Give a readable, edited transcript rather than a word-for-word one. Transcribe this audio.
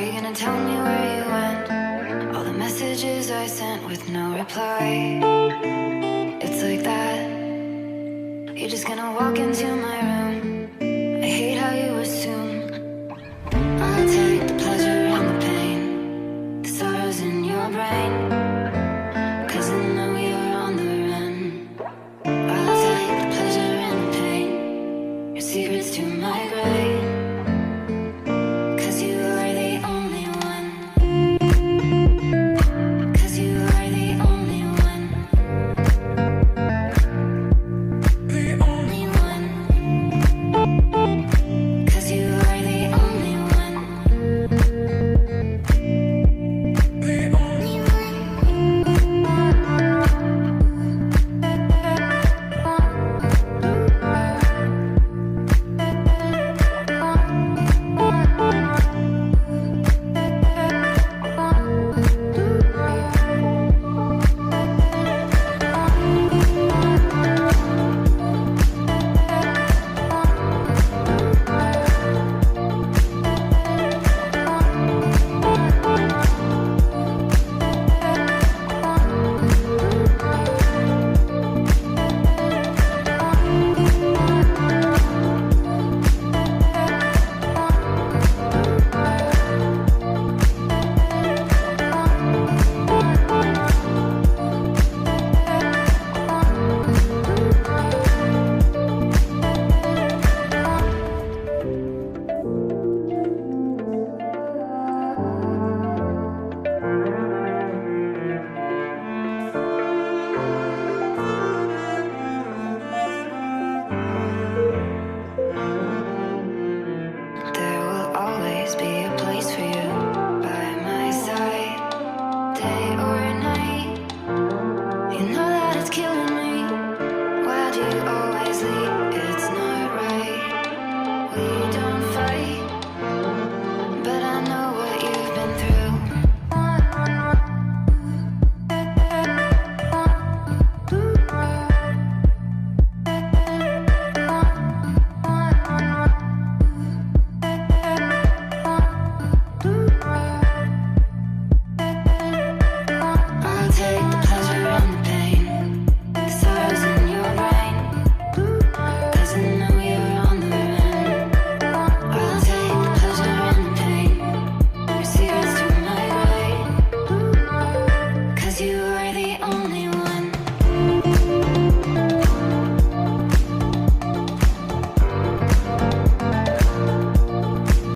you gonna tell me where you went? All the messages I sent with no reply. It's like that. You're just gonna walk into my room. I hate how you assume I'll take the pleasure and the pain, the sorrows in your brain, 'cause I know you're on the run. I'll take the pleasure and the pain, your secrets to my grave.